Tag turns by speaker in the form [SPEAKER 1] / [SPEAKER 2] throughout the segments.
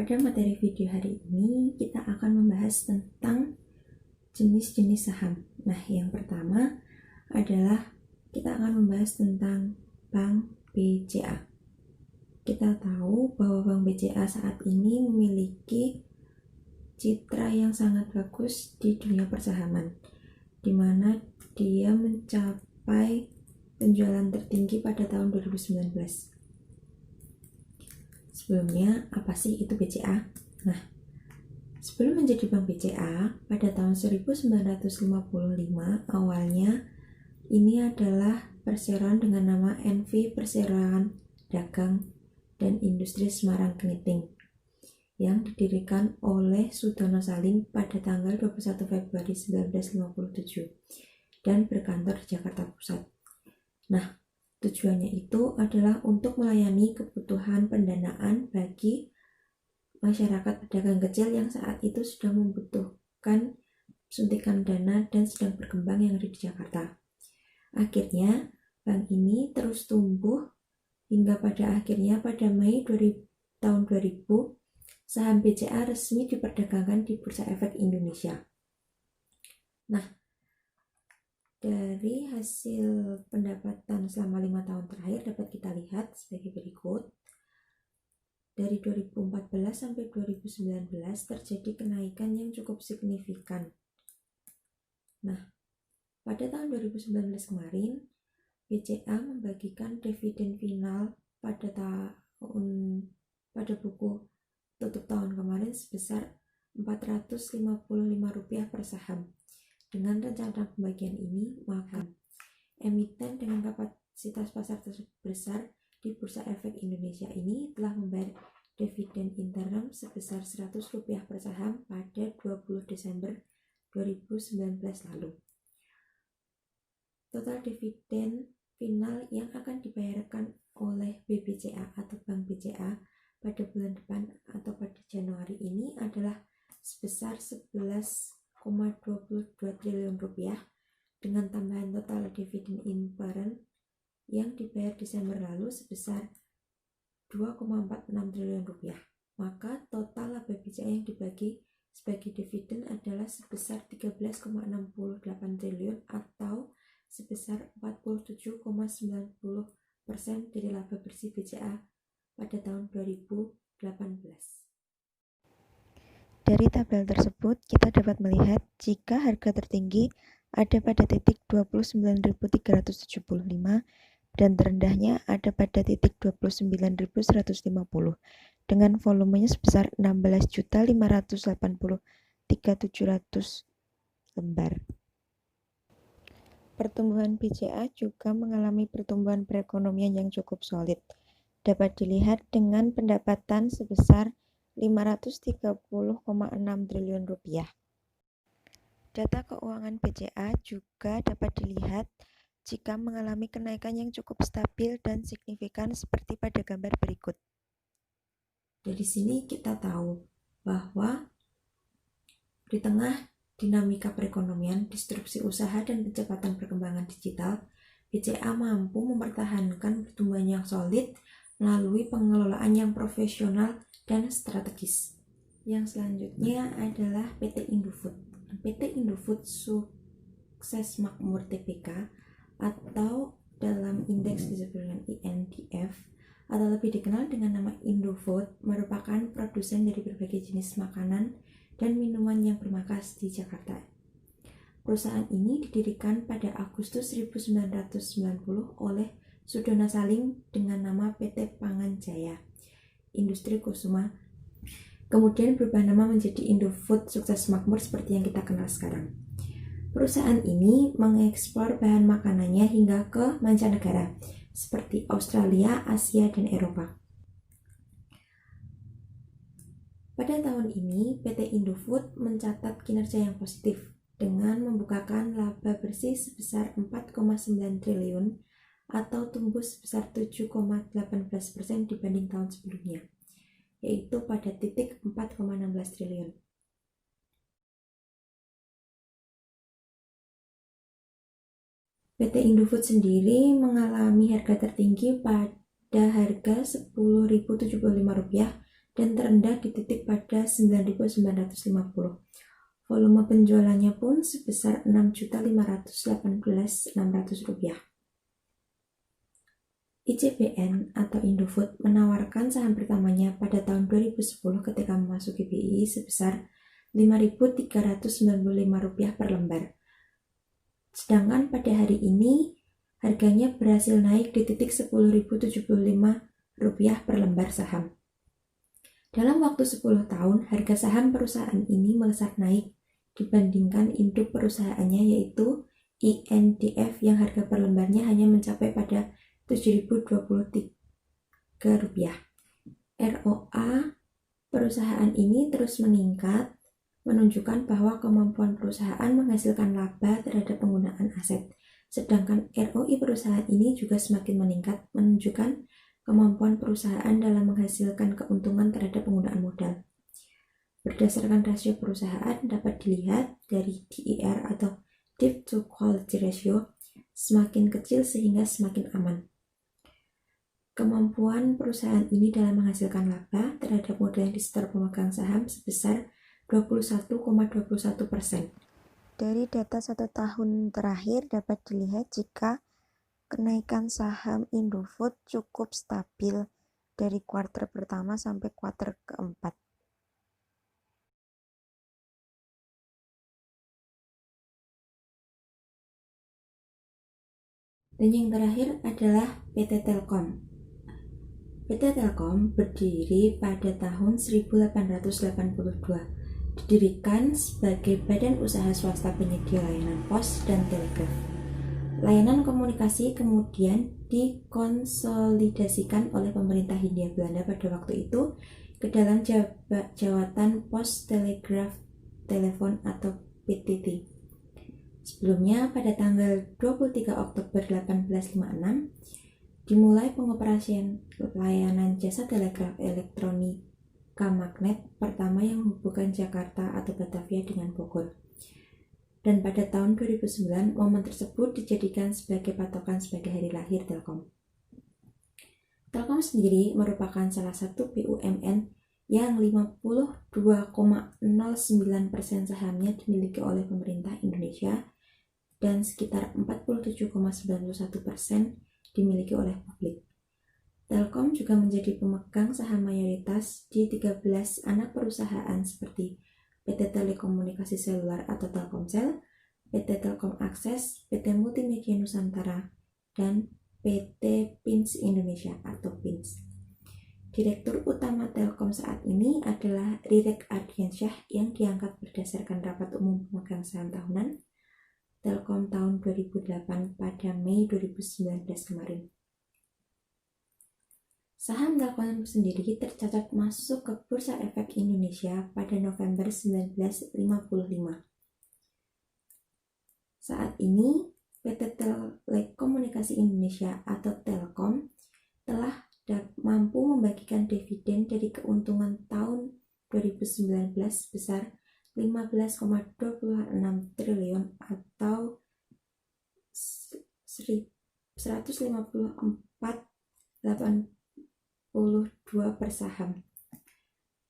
[SPEAKER 1] Pada materi video hari ini kita akan membahas tentang jenis-jenis saham. Nah, yang pertama adalah kita akan membahas tentang Bank BCA. Kita tahu bahwa Bank BCA saat ini memiliki citra yang sangat bagus di dunia persahaman, di mana dia mencapai penjualan tertinggi pada tahun 2019. Sebelumnya, apa sih itu BCA? Nah, sebelum menjadi Bank BCA, pada tahun 1955 awalnya ini adalah perseroan dengan nama NV Perseroan Dagang dan Industri Semarang Keniting yang didirikan oleh Sudono Salim pada tanggal 21 Februari 1957 dan berkantor di Jakarta Pusat. Nah, tujuannya itu adalah untuk melayani kebutuhan pendanaan bagi masyarakat pedagang kecil yang saat itu sudah membutuhkan suntikan dana dan sedang berkembang yang ada di Jakarta. Akhirnya, bank ini terus tumbuh hingga pada akhirnya pada Mei tahun 2000, saham BCA resmi diperdagangkan di Bursa Efek Indonesia. Nah, dari hasil pendapatan selama 5 tahun terakhir dapat kita lihat sebagai berikut. Dari 2014 sampai 2019 terjadi kenaikan yang cukup signifikan. Nah, pada tahun 2019 kemarin, BCA membagikan dividen final pada buku tutup tahun kemarin sebesar Rp455 per saham. Dengan rencana pembagian ini, maka emiten dengan kapasitas pasar terbesar di Bursa Efek Indonesia ini telah membayar dividen interim sebesar Rp100 per saham pada 20 Desember 2019 lalu. Total dividen final yang akan dibayarkan oleh BBCA atau Bank BCA pada bulan depan atau pada Januari ini adalah sebesar 11,22 triliun rupiah dengan tambahan total dividen interim yang dibayar Desember lalu sebesar 2,46 triliun rupiah. Maka total laba BCA yang dibagi sebagai dividen adalah sebesar 13,68 triliun atau sebesar 47,90% dari laba bersih BCA pada tahun 2018.
[SPEAKER 2] Dari tabel tersebut, kita dapat melihat jika harga tertinggi ada pada titik 29.375 dan terendahnya ada pada titik 29.150 dengan volumenya sebesar 16.583.700 lembar. Pertumbuhan BCA juga mengalami pertumbuhan perekonomian yang cukup solid. Dapat dilihat dengan pendapatan sebesar 530,6 triliun rupiah. Data keuangan BCA juga dapat dilihat jika mengalami kenaikan yang cukup stabil dan signifikan seperti pada gambar berikut.
[SPEAKER 1] Dari sini kita tahu bahwa di tengah dinamika perekonomian, disrupsi usaha dan kecepatan perkembangan digital, BCA mampu mempertahankan pertumbuhan yang solid melalui pengelolaan yang profesional dan strategis. Yang selanjutnya adalah PT Indofood. PT Indofood Sukses Makmur Tbk atau dalam indeks disebut dengan INDF atau lebih dikenal dengan nama Indofood merupakan produsen dari berbagai jenis makanan dan minuman yang bermarkas di Jakarta. Perusahaan ini didirikan pada Agustus 1990 oleh Sudono Salim dengan nama PT Pangan Jaya Industri Kusuma, kemudian berubah nama menjadi Indofood Sukses Makmur seperti yang kita kenal sekarang. Perusahaan ini mengekspor bahan makanannya hingga ke mancanegara seperti Australia, Asia, dan Eropa. Pada tahun ini, PT Indofood mencatat kinerja yang positif dengan membukakan laba bersih sebesar 4,9 triliun atau tumbuh sebesar 7,18% dibanding tahun sebelumnya, yaitu pada titik 4,16 triliun. PT Indofood sendiri mengalami harga tertinggi pada harga Rp10.075 dan terendah di titik pada 9.950. Volume penjualannya pun sebesar Rp6.518.600. ICBN atau Indofood menawarkan saham pertamanya pada tahun 2010 ketika memasuki BI sebesar Rp5.395 per lembar. Sedangkan pada hari ini harganya berhasil naik di titik Rp10.075 per lembar saham. Dalam waktu 10 tahun, harga saham perusahaan ini melesat naik dibandingkan induk perusahaannya yaitu INDF yang harga per lembarnya hanya mencapai pada Rp7.023. ROA perusahaan ini terus meningkat, menunjukkan bahwa kemampuan perusahaan menghasilkan laba terhadap penggunaan aset. Sedangkan ROI perusahaan ini juga semakin meningkat, menunjukkan kemampuan perusahaan dalam menghasilkan keuntungan terhadap penggunaan modal. Berdasarkan rasio perusahaan dapat dilihat dari DER atau Debt to Quality Ratio semakin kecil sehingga semakin aman. Kemampuan perusahaan ini dalam menghasilkan laba terhadap modal yang disetor pemegang saham sebesar 21,21%.
[SPEAKER 2] Dari data 1 tahun terakhir dapat dilihat jika kenaikan saham Indofood cukup stabil dari kuartal pertama sampai kuartal keempat.
[SPEAKER 1] Dan yang terakhir adalah PT Telkom. PT Telkom berdiri pada tahun 1882, didirikan sebagai badan usaha swasta penyedia layanan pos dan telegraf. Layanan komunikasi kemudian dikonsolidasikan oleh pemerintah Hindia Belanda pada waktu itu ke dalam Jabatan Pos Telegraf Telepon atau PTT. Sebelumnya, pada tanggal 23 Oktober 1856, dimulai pengoperasian layanan jasa telegraf elektronika magnet pertama yang menghubungkan Jakarta atau Batavia dengan Bogor. Dan pada tahun 2009, momen tersebut dijadikan sebagai patokan sebagai hari lahir Telkom. Telkom sendiri merupakan salah satu BUMN yang 52,09% sahamnya dimiliki oleh pemerintah Indonesia dan sekitar 47,91% dimiliki oleh publik. Telkom juga menjadi pemegang saham mayoritas di 13 anak perusahaan seperti PT Telekomunikasi Seluler atau Telkomsel, PT Telkom Akses, PT Multimedia Nusantara, dan PT Pins Indonesia atau Pins. Direktur utama Telkom saat ini adalah Rirek Ardiansyah yang diangkat berdasarkan rapat umum pemegang saham tahunan Telkom tahun 2008 pada Mei 2019 kemarin. Saham Telkom sendiri tercatat masuk ke Bursa Efek Indonesia pada November 1955. Saat ini, PT Telekomunikasi Indonesia atau Telkom telah mampu membagikan dividen dari keuntungan tahun 2019 sebesar 15,26 triliun atau 154,82 per saham.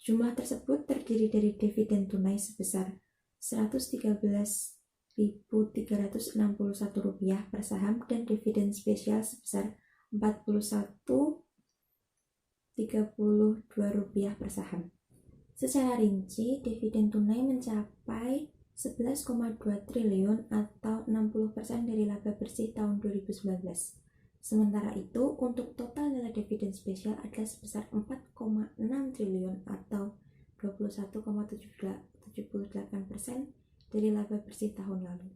[SPEAKER 1] Jumlah tersebut terdiri dari dividen tunai sebesar Rp113.361 per saham dan dividen spesial sebesar Rp42.32 per saham. Secara rinci, dividen tunai mencapai 11,2 triliun atau 60% dari laba bersih tahun 2019. Sementara itu, untuk total nilai dividen spesial adalah sebesar 4,6 triliun atau 21,78% dari laba bersih tahun lalu.